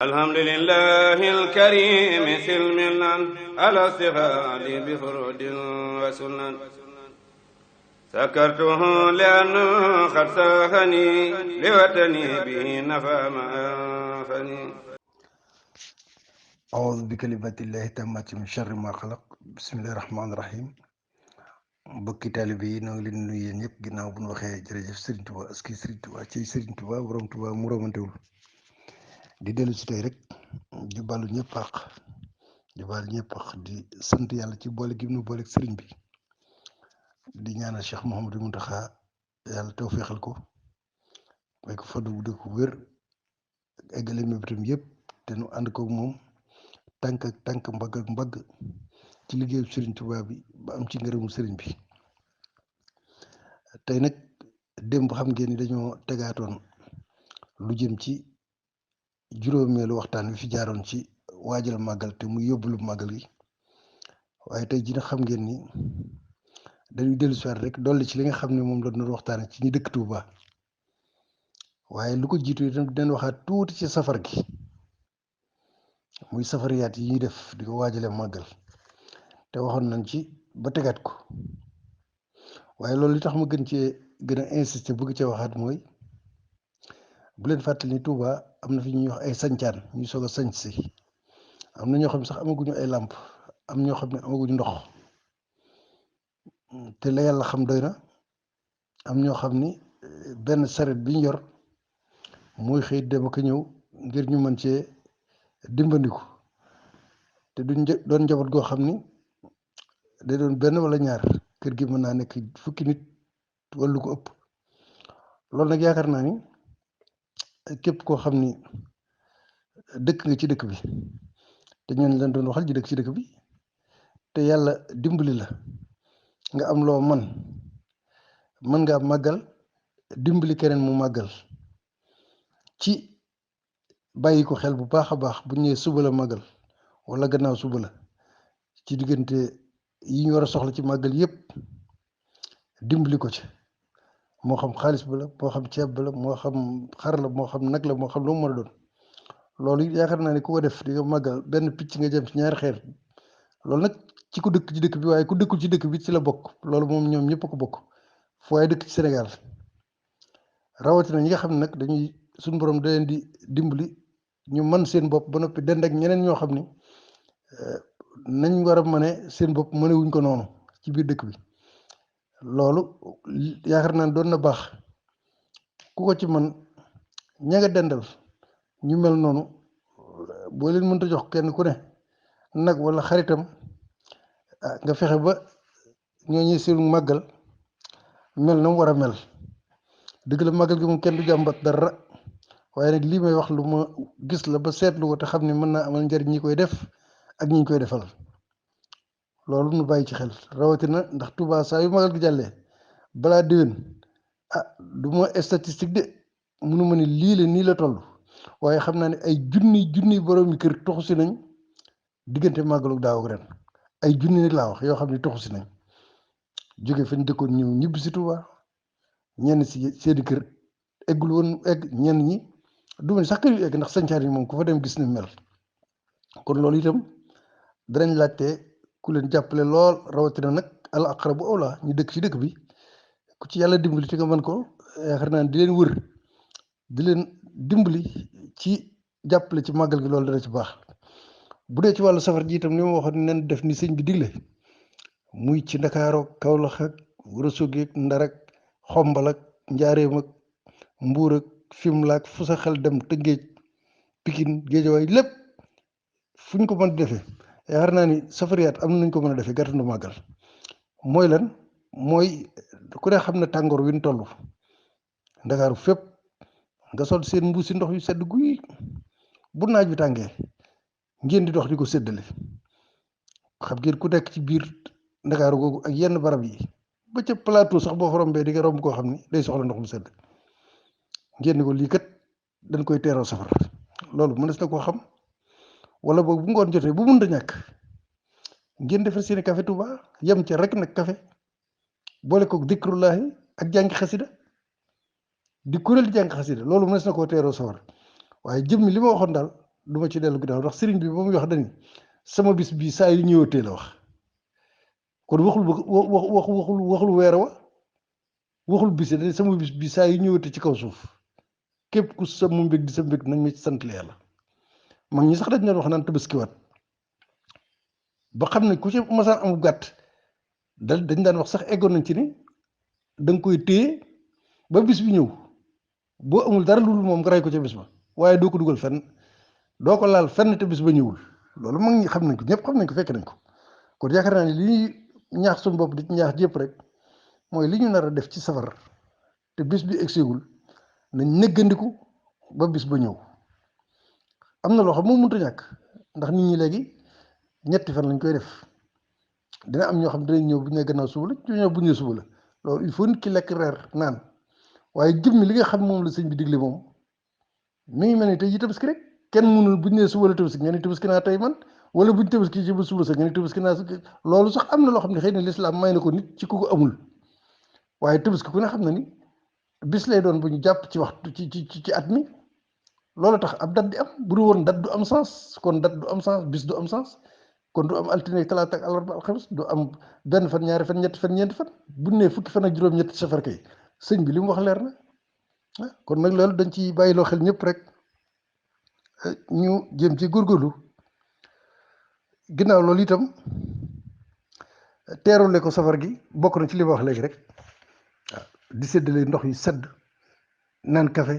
الحمد لله الكريم سلمنا على استفاد بفرود وسنن سكرته لأنه قد ساخني لوطني به نفى ما أنفني أعوذ بكلمات الله التامات من شر ما خلق بسم الله الرحمن الرحيم mbokki taalibe yi ñoo ngi leen nuyu yéen ñëpp ginnaaw bu ñu waxee jërëjëf Serigne Touba aski Serigne Touba ci Serigne Touba borom Touba mu romantewul di dellu si tey rek di balu ñëpp àq di bal ñëpp àq di sant yàlla ci boole gi mu booleeg Serigne bi di ñaanal Cheikh Mouhamadou Mountakha yàlla tawféexal ko may ko fadu bu dëkk wér eggale mébétam yëpp te nu ànd ko moom tànk ak tànk mbagg ak mbagg ci liggéeyu Serigne Touba bi ba am ci ngërëmu Serigne bi tey nag démb xam ngeen ni dañoo tegaatoon lu jëm ci juróomeelu waxtaan wi fi jaaroon ci waajal màggal te muy yóbbulu màggal gi waaye tey jii nag xam ngeen ni dañuy dellu si waat rek dolli ci li nga xam ne moom la doon waxtaane ci ñi dëkk Touba waaye lu ko jiitu itam dinañ waxaat tuuti ci safar gi muy safariyaat yi ñuy def di ko waajale màggal te waxoon nañ ci ba tegaat ko waaye loolu li tax ma gën a insister bëgg cee waxaat mooy bu leen fàttali ni Touba am na fi ñuy wax ay sancaan ñuy soog a sanc si am na ñoo xam ne sax amaguñu ay làmp am ñoo xam ne amaguñu ndox te la yàlla xam doy na am ñoo xam ni benn saret bi ñu yor mooy xëy dem ak ñëw ngir ñu mën cee dimbandiku te duñ doon njaboot goo xam ni day doon benn wala ñaar kër gi mën naa nekk fukki nit wala lu ko ëpp loolu nag yaakaar naa ni képp koo xam ni dëkk nga ci dëkk bi te ñooñu leen doon waxal ji dëkk ci dëkk bi te yàlla dimbali la nga am loo mën nga màggal dimbali keneen mu màggal ci bàyyi ko xel bu baax a baax bu ñëwee suba la màggal wala gannaaw suba la ci diggante yi ñu war a soxla ci màggal yépp dimbali ko ci moo xam xaalis ba la moo xam ceeb ba la moo xam xar la moo xam nag la moo xam lu mu mën a doon loolu yaakaar naa ne ku ko def di nga màggal benn picc nga jëm ci ñaari xeer loolu nag ci ku dëkk ci dëkk bi waaye ku dëkkul ci dëkk bi ci la bokk loolu moom ñoom ñëpp a ko bokk fu waaye dëkk ci Sénégal rawatina ñi nga xam ne nag dañuy suñu borom da leen di dimbali ñu mën seen bopp ba noppi dend ak ñeneen ñoo xam ni nañ war a mëne seen bopp mënewuñ ko noonu ci biir dëkk bi loolu yaakaar naa ne doon na baax ku ko ci man ña nga dendal ñu mel noonu boo leen mënta jox kenn ku ne nag wala xaritam nga fexe ba ñooñu seen màggal mel na mu war a mel dëgg la màggal gi moom kenn du jàmbat dara waaye nag lii may wax lu ma gis la ba seetlu ko te xam ne mën naa amal njariñ ñi koy def ak ñi ñu koy defal loolu nu bàyyi ci xel rawatina ndax Touba saa yu magal gi jàllee balaa déwén du ma statistique de mënu ma ni lii la nii la toll waaye xam naa ne ay junni boroomi kër toxu si nañ diggante màggalu daaw ak ren ay junni nag laa wax yoo xam ne toxu si nañ jóge fañ dëkkoon ñëw ñibbi si Touba ñenn si seeni kër eggul woon egg ñenn ñi du ma sax kër yu egg ndax sancaan yi moom ku fa dem gis ni mel kon loolu itam danañ laajte ku leen jàppale lool rawatina nag al aqrabu awla ñu dëkk ci dëkk bi ku ci yàlla dimbali te nga mën ko yaakaar naa di leen wër di leen dimbali ci jàppale ci màggal gi loolu dana ci baax bu dee ci wàllu safar ji itam ni ma waxoon nen def ni sëñ bi digle muy ci Ndakaaro Kawlax ak Ourossogui ak Ndar ak Xombal ak Njaaréem ak Mbuur ak Fimela ak fu sa xel dem Tëngéej Pikine Géejawaay lépp fu ñu ko mën di defee yaakaar naa ni safariyaat am nañ ko mën a defee gàttandu màggal mooy lan mooy ku ne xam ne tàngoor wi ñu toll Ndakaaru fépp nga sol seen mbuusi ndox yu sedd guy bu naaj bi tàngee ngeen di dox di ko séddale xam ngeen ku nekk ci biir Ndakaaru googu ak yenn barab yi ba ca plateau sax boo fa rombee di nga romb koo xam ni day soxla ndox mu sedd ngeen ni ko lii kat dañ koy teeroo safar loolu mënees na koo xam wala boog bu ngoon jotee bu mënta ñàkk ngeen defar seeni café Touba yem ca rek nag café boole ko dikrullahi ak jàngi xasida di kuréel di jàng xasida loolu mënees na koo teeroo safar waaye jëmmi li ma waxoon daal du ma ci dellu ginnaaw ndax sëriñ bi ba muy wax dani sama bis bii saa yu ñëwatee la wax kon waxul weer wa waxul bis yi sama bis bii saa yu ñëwatee ci kaw suuf képp ku sama mbég di sa mbég nañ ma ci sant yàlla mag ñi sax dañ doon wax naan tabaskiwaat ba xam ne ku ci masaan am gàtt dañ daan wax sax eggoon nañ ci ni da nga koy téye ba bis bi ñëw boo amul dara lu moom nga rey ko ca bis ba waaye doo ko dugal fenn doo ko laal fenn te bis ba ñëwul loolu mag ñi xam nañ ko ñëpp xam nañ ko fekk nañ ko kon yaakaar naa ne li ñuy ñaax suñu bopp di ñaax jépp rek mooy li ñu nar a def ci safar te bis bi egseegul nañ neggandiku ba bis ba ñëw am na loo xam moom mënut a ñàkk ndax nit ñi léegi ñetti fan lañ koy def dina am ñoo xam dinañ ñëw bu ñu nee gannaaw suba la ñu ñëw bu ñu nee suba la loolu il faut nit ki lekk reer naan waaye jëmmi li nga xam moom la sëñ bi digle moom mi ngi mel ni tey ji tabaski rek kenn mënul bu ñu nee suba la tabaski nga ne tabaski naa tey man wala bu ñu tabaski ci ba suba sax nga ne tabaski naa loolu sax am na loo xam ne xëy na lislaam may na ko nit ci ku ko amul waaye tabaski ku ne xam na ni bis lay doon bu ñu jàpp ci waxtu ci at mi loolu tax ab dat di am bu dul woon dat du am sens kon dat du am sens bis du am sens kon du am altine talaata ak àllarba alxames du am benn fan ñaari fan ñetti fan ñeenti fan bu ne fukki fan ak juróom-ñetti safar kay sëñ bi li mu wax leer na kon nag loolu dañ ci bàyyiloo xel ñëpp rek ñu jéem ci góorgóorlu ginnaaw loolu itam teerule ko safar gi bokk na ci li ma wax léegi rek waaw di séddale ndox yu sedd naan café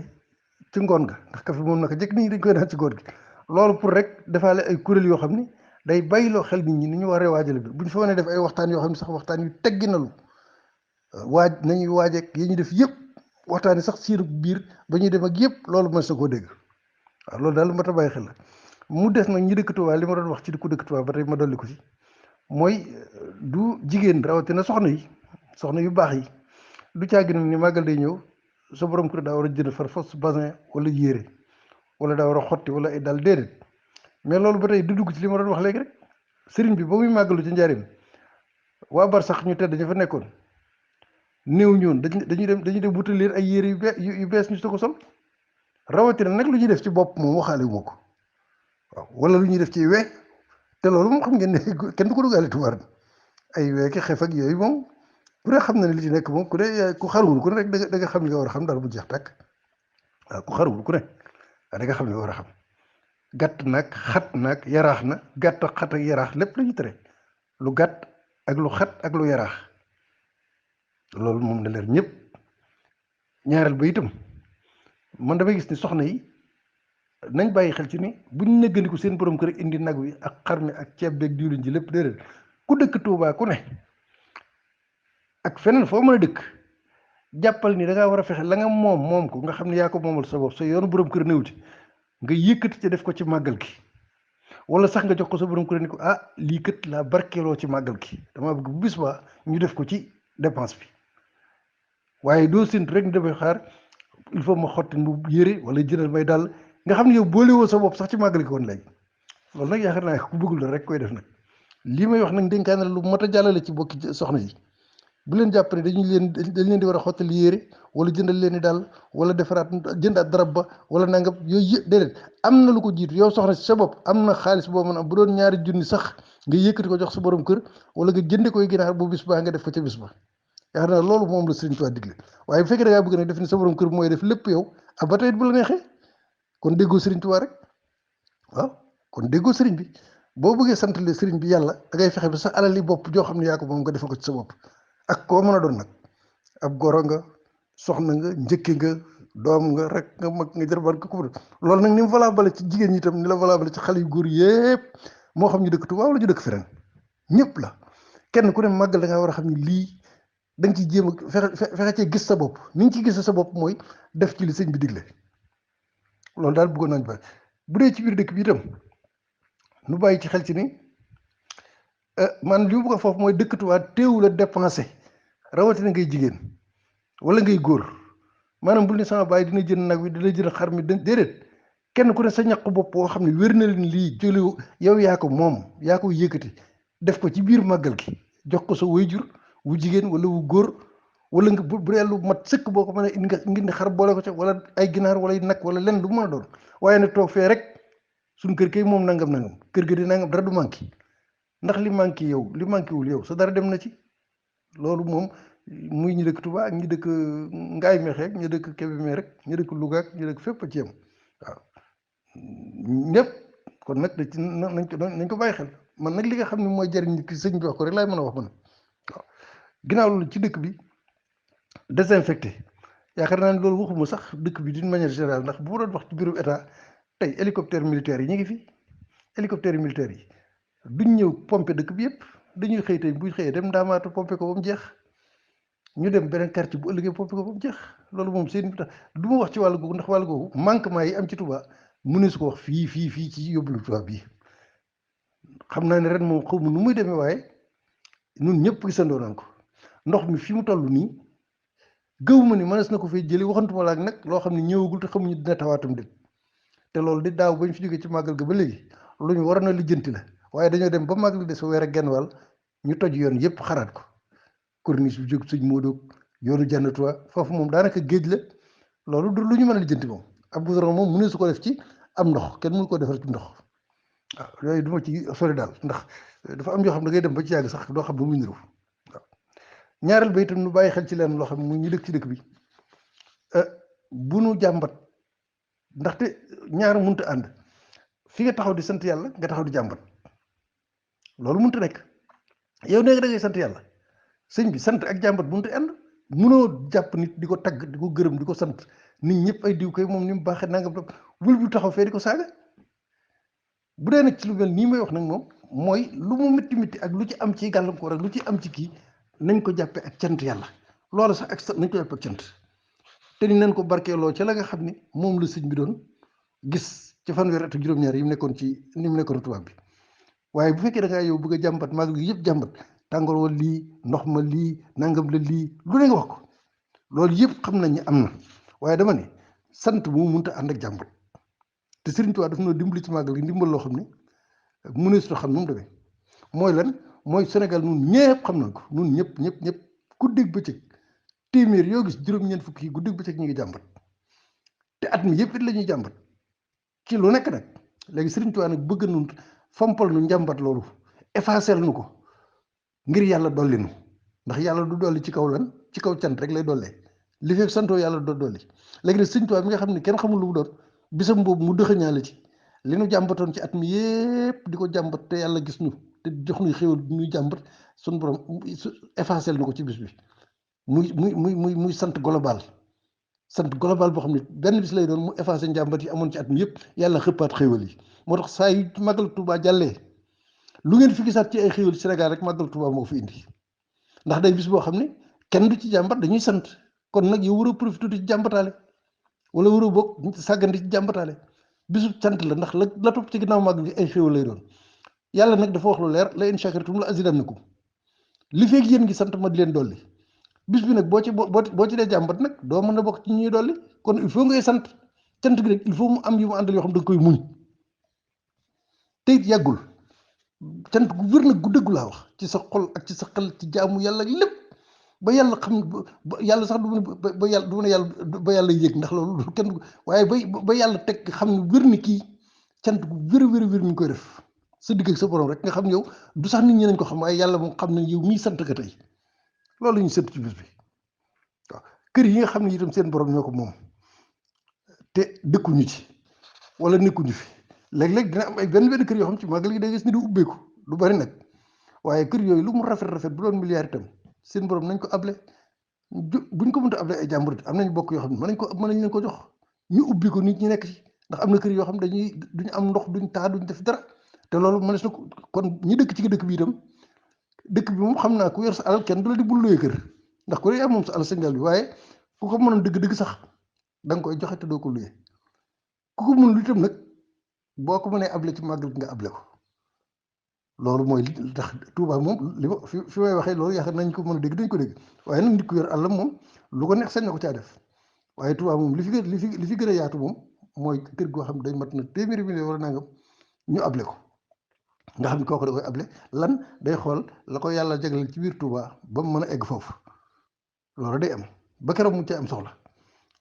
ci ngoon ga ndax café moom naka jëkk nit ñi dañ koy naan ci ngoon gi loolu pour rek defaale ay kuréel yoo xam ni day bàyyiloo xel nit ñi ni ñu waree waajale bi bu ñu fa mënee def ay waxtaan yoo xam ne sax waxtaan yu tegginalu nañuy waajeeg yi ñu def yëpp waxtaan yi sax siiru biir ba ñuy dem ak yëpp loolu mën sa koo dégg waaw loolu daal mat a bàyyi xel la mu des nag ñi dëkk Tuubaa li ma doon wax ci ku dëkk Tuubaa ba tey ma dolli ko ci mooy du jigéen rawatina soxna yu baax yi du caagin ni màggal day ñëw sa borom kër daa war a jënd far fos basin wala yére wala daa war a xotti wala ay dal déedéet mais loolu ba tey du dugg ci li ma doon wax léegi rek sëriñ bi ba muy màggalu ci njaarim waa bar sax ñu tedd ñu fa nekkoon néew ñoon dañuy dem wutal leen ay yére yu bees ñu ko sol rawatina nag lu ñuy def ci bopp moom waxaale moo ko waaw wala lu ñuy def ci we te loolu moom xam ngeen ne kenn du ko dugaale tubaar ay we ki xef ak yooyu moom ku ne xam na ne li ci nekk moom ku ne ku xaruwul ku ne rek da nga xam li nga war a xam daal bu jeex tàkk waaw ku xaruwul ku ne da nga xam li nga war a xam gàtt nag xat nag yaraax na gàtt xat ak yaraax lépp la ñuy tere lu gàtt ak lu xat ak lu yaraax loolu moom na leer ñëpp ñaareel ba itam man damay gis ni soxna yi nañ bàyyi xel ci ni buñ neggandiku seen borom kër indi nag wi ak xar mi ak ceeb beeg diwlin ji lépp déedéet ku dëkk Tuubaa ku ne ak feneen foo mën a dëkk jàppal ni da ngaa war a fexe la nga moom ko nga xam ne yaa ko moomal sa bopp sa yoonu borom kër néew ci nga yëkkati ci def ko ci màggal gi wala sax nga jox ko sa borom kër ni ko lii kët laa barkeeloo ci màggal gi dama bëgg bu bis ba ñu def ko ci dépense bi waaye doo séntu rek ñu dafay xaar il faut ma xotti mu yére wala jëndal may dal nga xam ne yow boole woo sa bopp sax ci màggal gi woon léegi loolu nag yaakaar naa ku bëggul la rek koy def nag lii may wax nag dénkaane lu mat a jàllale ci bokki soxna yi bu leen jàpp ne dañ leen di war a xottali yére wala jëndal leen i daal wala defaraat jëndaat darab ba wala nangam yooyu yëpp déedéet am na lu ko jiitu yow soxna si sa bopp am na xaalis boo mën am bu doon ñaari junni sax nga yëkkati ko jox sa borom kër wala nga jënde koy ginaar bu bis baa nga def ko ca bis ba yaakaar naa loolu moom la Sëriñ Tuubaa digle waaye bu fekkee da ngaa bëgg nag def ni sa borom kër mooy def lépp yow ba tey bu la neexee kon déggoo Sëriñ Tuubaa rek waaw kon déggoo sëriñ bi boo bëggee santale sëriñ bi yàlla da ngay fexe ba sa alali bopp joo xam ne yaa ko moom nga defal ko ci sa bopp ak koo mën a doon nag ab goro nga soxna nga njëkke nga doom nga rek nga mag nga jërbaat nga ko loolu nag ni mu valable ci jigéen ñi itam ni la valable ci xale yu góor yëpp moo xam ñu dëkk Tuubaa wala ñu dëkk feneen ñëpp la kenn ku ne màggal da ngaa war a xam ne lii da nga ciy jéem a fexe cee gis sa bopp ni nga ciy gis sa bopp mooy def ci li sëñ bi digle loolu daal bëggoon nañ ba bu dee ci biir dëkk bi itam nu bàyyi ci xel ci ni man li mu bëgg foofu mooy dëkk Tuubaa teewul a dépensé rawatina ngay jigéen wala ngay góor maanaam bul ne sama baay dina jënd nag wi dina jënd xar mi déedéet kenn ku ne sa ñaq bopp boo xam ne wér na leen lii jëli yow yaa ko moom yaa ko yëkkati def ko ci biir màggal gi jox ko sa waajur wu jigéen wala wu góor wala nga bu dee lu mat sëkk boo ko mën a indi nga xar boole ko ca wala ay ginaar wala ay nag wala lenn lu mën a doon waaye nag toog fee rek suñ kër kay moom nangam kër ga di nangam dara du manqué ndax li manqué yow li manqué wul yow sa dara dem na ci loolu moom muy ñi dëkk Touba ak ñi dëkk Ngaye Mékhé ak ñi dëkk Kébémer rek ñi dëkk Louga ak ñi dëkk fépp a ci yem waaw ñëpp kon nag da ci nañ ko bàyyi xel man nag li nga xam ne mooy jariñ nit ki sëñ bi wax ko rek laay mën a wax man waaw ginnaaw loolu ci dëkk bi désinfecté yaakaar naa ne loolu waxuma sax dëkk bi d'une manière générale ndax bu ma doon wax ci bureau état tey hélicoptère militaire yi ñu ngi fi hélicoptère militaire yi duñ ñëw pomper dëkk bi yëpp dañuy xëy tey buñ xëyee dem ndaamaatu pomper ko ba mu jeex ñu dem beneen quartier bu ëllëgee pomper ko ba mu jeex loolu moom seen du ma wax ci wàllu googu ndax wàllu googu manquement yi am ci Touba mënu su ko wax fii ci yóbbalu Touba bii xam naa ne ren moom xaw ma nu muy demee waaye ñun ñëpp gisandoo nañ ko ndox mi fi mu toll nii gëw ma ni mënees na ko fay jëli waxantuma la ak nag loo xam ne ñëwagul te xamuñu dina tawaatam dem te loolu di daaw bañ fi jógee ci màggal ga ba léegi lu ñu waroon a lijjanti la waaye dañoo dem ba màggal des fa weer ak genn wàll ñu toj yoon yëpp xaraat ko corniche bi jóg sëñ Modou yoonu jannatuwa foofu moom daanaka géej la loolu du lu ñu mën a lijjanti moom ab goudron moom mënu su ko def ci am ndox kenn mënu ko defar ci ndox waaw yooyu du ma ci sori daal ndax dafa am yoo xam ne da ngay dem ba ci yàgg sax doo xam ne muy niru waaw ñaareel ba itam nu bàyyi xel ci leen loo xam ne mu ñu dëkk ci dëkk bi bu nu jàmbat ndaxte ñaar mënut a ànd fi nga taxaw di sant yàlla nga taxaw di jàmbat loolu mënut a nekk yow nee nga da ngay sant yàlla sëñ bi sant ak jàmbat mënut a ànd mënoo jàpp nit di ko tagg di ko gërëm di ko sant nit ñëpp ay diw koy moom ni mu baaxee nangam wul bu taxaw fee di ko saaga bu dee nag ci lu mel nii may wax nag moom mooy lu mu mitti ak lu ci am ci gàllankoor ak lu ci am ci kii nañ ko jàppee ak cant yàlla loolu sax ak nañ ko jàppee ak cant te ni nañ ko barkeeloo ca la nga xam ni moom la sëñ bi doon gis ci fanweeri at ak juróom-ñaar yi mu nekkoon ci ni mu nekkoon tubaab bi waaye bu fekkee da ngaa yow bëgg a jàmbat magal gi yëpp jàmbat tàngoor wa lii ndox ma lii nangam la lii lu ne nga wax ko loolu yëpp xam nañ ne am na waaye dama ne sant mu mënut a ànd ak jàmbat te Sëriñ Tuubaa daf noo dimbali ci magal gi ndimbal loo xam ne mënees na xam nu mu demee mooy lan mooy Sénégal nun ñëpp xam nañ ko nun ñëpp guddeeg bëccëg téeméer yoo gis juróom-ñeent fukki yi guddeeg bëccëg ñu ngi jàmbat te at mi yëpp it la ñuy jàmbat ci lu nekk nag léegi Sëriñ Tuubaa nag bëgg nun fompal nu njàmbat loolu effacer nu ko ngir yàlla dolli nu ndax yàlla du dolli ci kaw lan ci kaw cant rek lay dollee li fekk santoo yàlla doo dolli léegi nag Sëriñ Tuubaa mi nga xam ne kenn xamul lu mu doon bisam boobu mu dëxëñaale ci li nu jàmbatoon ci at mi yëpp di ko jàmbat te yàlla gis ñu te jox nuy xéwal ñuy jàmbat suñu borom effacer nu ko ci bis bi muy sant global boo xam ne benn bis lay doon mu effacé njàmbat yi amoon ci at mi yëpp yàlla xëppaat xéwal yi moo tax saa yu màggal Tuubaa jàllee lu ngeen fi gisaat ci ay xéwal Sénégal rek màggal Tuubaa moo fi indi ndax day bis boo xam ne kenn du ci jàmbat dañuy sant kon nag yow war a profité ci jàmbataale wala war a bokk sàggandi ci jàmbataale bisu sant la ndax la topp ci ginnaaw màggal gi ay xéwal lay doon yàlla nag dafa wax lu leer la in shakartum la azidannakum li feeg yéen ngi sant ma di leen dolli bis bi nag boo ci dee jàmbat nag doo mën a bokk ci ñuy dolli kon il faut ngay sant cant gi rek il faut mu am yu mu àndal yoo xam da nga koy muñ te it yàggul cant gu wér nag gu dëggu laa wax ci sa xol ak ci sa xel ci jaamu yàlla lépp ba yàlla xam ba yàlla sax ba yàlla du ne yàlla ba yàlla yëg ndax loolu kenn waaye ba yàlla teg xam ne wér ni kii cant gu wér mi ngi koy def sa digg ak sa borom rek nga xam ne yow du sax nit ñi nañ ko xam waaye yàlla moom xam ne yow mii sant ka tey loolu la ñu sant ci bis bi waaw kër yi nga xam ne itam seen borom ñoo ko moom te dëkkuñu ci wala nekkuñu fi léeg-léeg dina am ay benn kër yoo xam ci màggal gi day gis ni di ubbeeku du bari nag waaye kër yooyu lu mu rafet bu doon milliard itam seen borom nañ ko able buñ ko mënta able ay jàmbur am nañ bokk yoo xam ne mën nañ leen ko jox ñu ubbi ko nit ñi nekk ci ndax am na kër yoo xam ne duñ am ndox duñ taa duñ def dara te loolu mënees na ko kon ñi dëkk ci dëkk bi itam dëkk bi moom xam naa ku yor sa alal kenn du la di bul luye kër ndax ku ne moom sa alal Sénégal bi waaye ku ko mënoon dëgg sax da nga koy joxe te doo ko luye ku ko mën lu itam nag boo ko mënee able ci màggal nga able ko loolu mooy li tax Touba moom li ma fi may waxee loolu yaakaar nañ ko mën a dégg dañ ko dégg waaye nag nit ku yor àllam moom lu ko neex sañ na ko caa def waaye Touba moom li fi gën a yaatu moom mooy kër goo xam ne day mat na téeméeri million wala nangam ñu able ko nga xam ne kooku da koy able lan day xool la ko yàlla jagleel ci biir Touba ba mu mën a egg foofu loolu day am ba keroog mu cee am soxla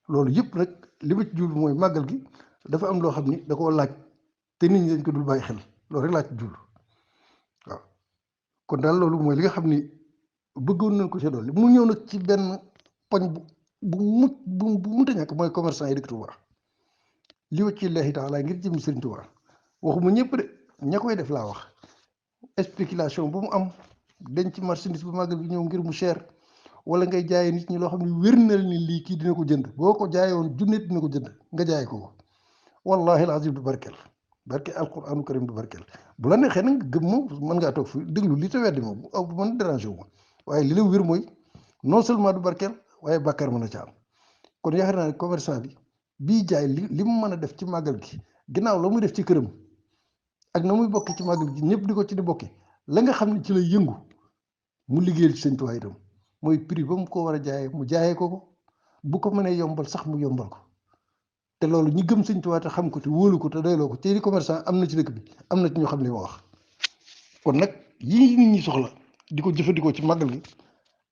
loolu yëpp nag li ma ci jublu mooy màggal gi dafa am loo xam ni da koo laaj te nit ñi dañ ko dul bàyyi xel loolu rek laa ci jublu waaw kon daal loolu mooy li nga xam ni bëggoon nañ ko ci dolli mu ñëw nag ci benn poñ bu munta ñàkk mooy commerçant yi dëkk Touba li wacci Laahi taala ngir jëm Sëriñ Touba waxuma ñëpp de ña koy def laa wax spéculation bu mu am denc marchandise bu màggal bi ñëw ngir mu cher wala ngay jaayee nit ñi loo xam ne wér na ni lii kii dina ko jënd boo ko jaayee woon junne dina ko jënd nga jaay ko wallahi alazim du barkeel barke alquranu karim du barkeel bu la neexee nag gëm moom mën ngaa toog fi déglu lii te weddi moom aw bu mën dérangé wu ma waaye li la wér mooy non seulement du barkeel waaye bàkkaar mën a ca am kon yaakaar naa ne commerçant bi bii jaay li mu mën a def ci màggal gi ginnaaw la muy def ci këram ak na muy bokki ci màggal gi ñëpp di ko ci di bokki la nga xam ne ci lay yëngu mu liggéeyal ci Sëñ Tuubaa itam mooy prix ba mu ko war a jaayee mu jaayee ko bu ko mënee yombal sax mu yombal ko te loolu ñi gëm Sëñ Tuubaa te xam ko te wóolu ko te doyloo ko te di commerçant am na ci dëkk bi am na ci ñoo xam ne ma wax kon nag yii nit ñi soxla di ko jëfandikoo ci màggal gi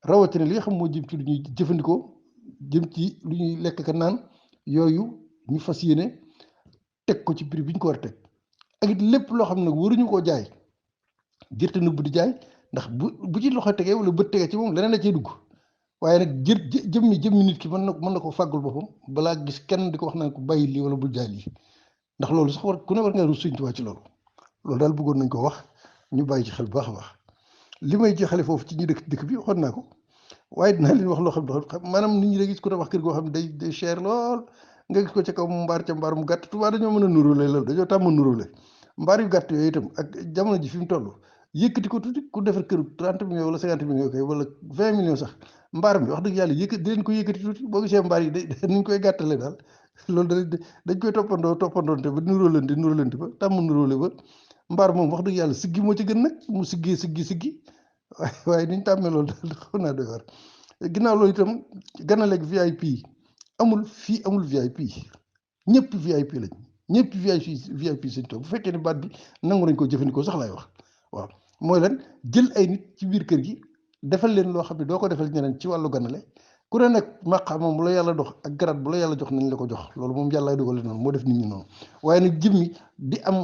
rawatina li nga xam moo jëm ci lu ñuy jëfandikoo jëm ci lu ñuy lekk ka naan yooyu ñu fas yéene teg ko ci prix bi ñu ko war a teg ak it lépp loo xam ne nag waruñu koo jaay jërte nëbb di jaay ndax bu ci loxo tegee wala bët tegee ci moom leneen la cee dugg waaye nag jëmmi nit ki mën na ko fàggul boppam balaa gis kenn di ko wax naan ko bàyyi lii wala bul jaay lii ndax loolu sax ku ne war nga rus Sëñ Tuubaa ci loolu daal bëggoon nañ ko wax ñu bàyyi ci xel bu baax a baax li may jeexale foofu ci ñi dëkk bi waxoon naa ko waaye dinaa leen wax loo xam ne maanaam nit ñi da gis ku ne wax kër goo xam ne day cher lool nga gis ko ca kaw mu mbaar ca mbaar mu gàtt Tuubaa dañoo mën a nuróole loolu dañoo tàmm nuróole mbaar yu gàtt yooyu itam ak jamono ji fi mu toll yëkkati ko tuuti ku defar këru 30 millions wala 50 millions kay wala 20 millions sax mbaar mi wax dëgg yàlla yëkkati di leen ko yëkkati tuuti boo gisee mbaar yi niñ koy gàttale daal loolu dañ koy toppandoonte ba nuróolante ba tàmm nuróole ba mbaar moom wax dëgg yàlla siggi moo ci gën nag mu siggi waaye niñ tàmmee loolu daal xaw naa doy war ginnaaw loolu itam ganaleeg VIP amul VIP ñëpp VIP lañ ñëpp VIP Sëñ Tuubaa bu fekkee ne baat bi nangu nañ ko jëfandikoo sax laay wax waaw mooy lan jël ay nit ci biir kër gi defal leen loo xam ne doo ko defal ñeneen ci wàllu ganale ku ne nag maqaam moom bu la yàlla dox ak garaat bu la yàlla jox nañ la ko jox loolu moom yàlla dogale noonu moo def nit ñi noonu waaye nag jëmmi di am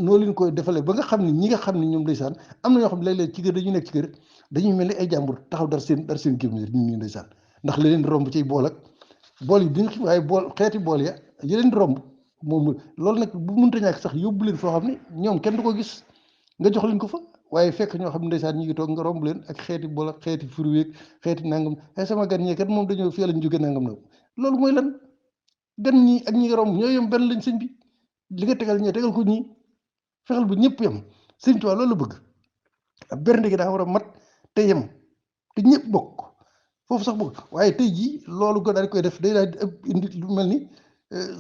noo leen koy defalee ba nga xam ne ñi nga xam ne ñoom ndeysaan am na ñoo xam ne léeg-léeg ci kër dañu nekk ci kër dañuy mel ni ay jàmbur taxaw dar seen gémmiñ nit ñi ndeysaan ndax li leen di romb ciy bool ak bool yi duñ waaye xeeti bool ya yi leen di romb moom loolu nag bu mënta ñàkk sax yóbbu leen foo xam ne ñoom kenn du ko gis nga jox leen ko fa waaye fekk ñoo xam ne ndeysaan ñi ngi toog nga romb leen ak xeeti bool ak xeeti fruit xeeti nangam sama gan ñee kat moom dañoo fii lañ jóge nangam nag loolu mooy lan gan ñi ak ñi nga romb ñoo yem benn lañ sëñ bi li nga tegal ñee tegal ko ñii fexeel bu ñëpp yem Sëñ Tuubaa loolu la bëgg bernde gi daa war a mat te yem te ñëpp bokk foofu sax bëgg waaye tey jii loolu ko daal di koy def day daal di indi lu mel ni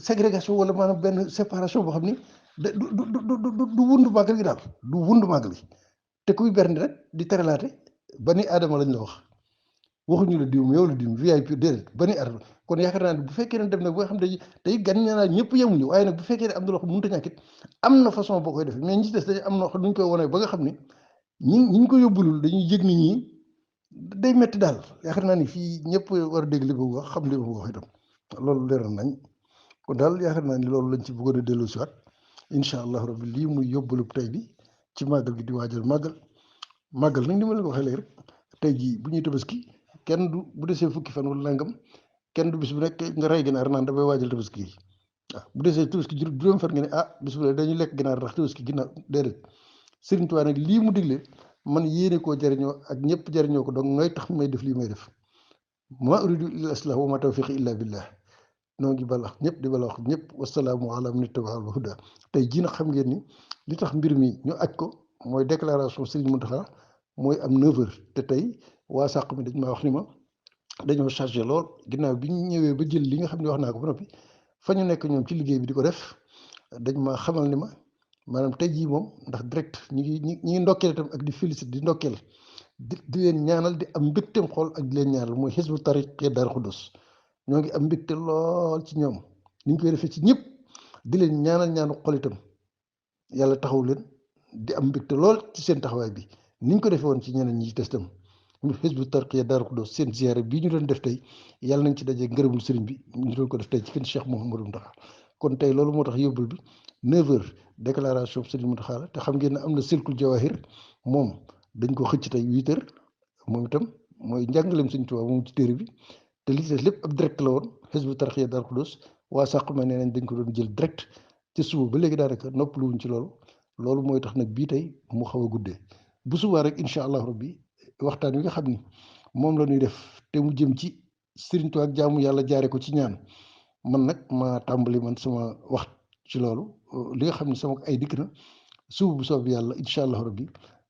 ségrégation wala maanaam benn séparation boo xam ni du wundu màggal gi daal du wundu màggal gi te kuy bernde rek di teralaate ba ni aadama lañ la wax waxuñu la diw yow la diw VIP déedéet ba ni aadama kon yaakaar naa ne bu fekkee ne dem nag boo xam ne tey gan ñaa ñëpp yemuñu waaye nag bu fekkee ne am na loo xam mënut a ñàkk it am na façon boo koy defee mais ñi des dañu am na nu ñu koy wanee ba nga xam ne ñi ñu ko yóbbulul dañuy yëg ni ñi day metti daal yaakaar naa ni fii ñëpp war a dégg li bëgg wax xam li bëgg wax itam loolu leer nañ kon daal yaakaar naa ni loolu lañ ci bëggoon a dellu si waat incha allah rabbi lii muy yóbbalu tey bi ci màggal gi di waajal màggal nag ni ma leen ko waxee léegi rek tey jii bu ñuy tabaski kenn du bu desee fukki fan wala nangam kenn du bis bu nekk nga rey ginaar naan damay waajal tabaski yi waaw bu desee tabaski juróom fan nga ne bis bu ne dañuy lekk ginaar ndax tabaski ginnaaw déedéet Sëriñ Tuubaa nag lii mu digle man yéene koo jariñoo ak ñëpp jariñoo ko donc ngay tax may def lii may def ma uridu illa islah wa ma tawfiqi illa billah noo ngi bala ñëpp di bala wax ñëpp wasalaamu ala man ittaba'a al-huda tey jii nag xam ngeen ni li tax mbir mi ñu aj ko mooy déclaration Serigne Mountakha mooy am 9h te tey waa sàq mi dañ maa wax ni ma dañoo chargé lool ginnaaw bi ñu ñëwee ba jël li nga xam ne wax naa ko ba noppi fa ñu nekk ñoom ci liggéey bi di ko def dañ ma xamal ni ma maanaam tey jii moom ndax direct ñi ngi ndokkeel itam ak di félicité di ndokkeel di leen ñaanal di am mbégteem xool ak di leen ñaanal mooy Hizbut Tarqiyyah Daaru Xudoos ñoo ngi am mbégte lool ci ñoom ni ñu koy defee ci ñëpp di leen ñaanal ñaanu xol itam yàlla taxaw leen di am mbégte lool ci seen taxawaay bi ni ñu ko defee woon ci ñeneen ñi ci des itam ñu Hizbut Tarqiyyah Daaru Xudoos seen ziyaare bii ñu doon def tey yàlla nañ ci dajee ngërëmul sëriñ bi ñu doon ko def tey ci kën Cheikh Mouhamadou Mountakha kon tey loolu moo tax yóbbal bi 9h déclaration Serigne Mountakha la te xam ngeen ne am na silkul jawahir moom dañ ko xëcc tey 8h moom itam mooy njàngaleem Serigne Touba moom ci téere bi te li ci des lépp ab direct la woon Hizbut Tarqiyyah Darou Khoudoss waa sàq ma nee nañ dañ ko doon jël direct ci suba ba léegi daanaka noppaluwuñ ci loolu mooy tax nag bii tey mu xaw a guddee bu subaa rek incha allah rabbi waxtaan wi nga xam ni moom la ñuy def te mu jëm ci Serigne Touba ak jaamu yàlla jaare ko ci ñaan man nag ma tàmbali man sama wax ci loolu li nga xam ne sama ay dikk na suba bu soob yàlla incha allah rabbi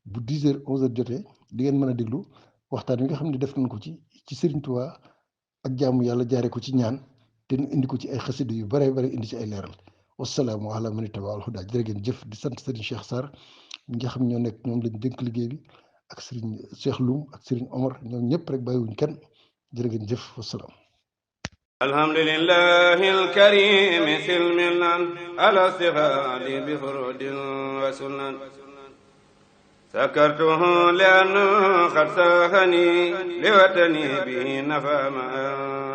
bu 10h 11h jotee di ngeen mën a déglu waxtaan wi nga xam ne def nañ ko ci Serigne Touba ak jaamu yàlla jaare ko ci ñaan te ñu indi ko ci ay xasida yu bare bare indi ci ay leeral wasalaamu ala man ittaba al huda jërë ngeen jëf di sant Serigne Cheikh Sarr ñi nga xam ñoo nekk ñoom lañ dénk liggéey bi ak Serigne Cheikh Loum ak Serigne Omar ñoom ñëpp rek bàyyiwuñ kenn jërë ngeen jëf wasalaam. alhamdulillahi alkarim silmilan ala stighaali bi furudin wa sunan sakartuhu li'anna qad sahani liwatani bihi nafa ma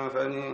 anfani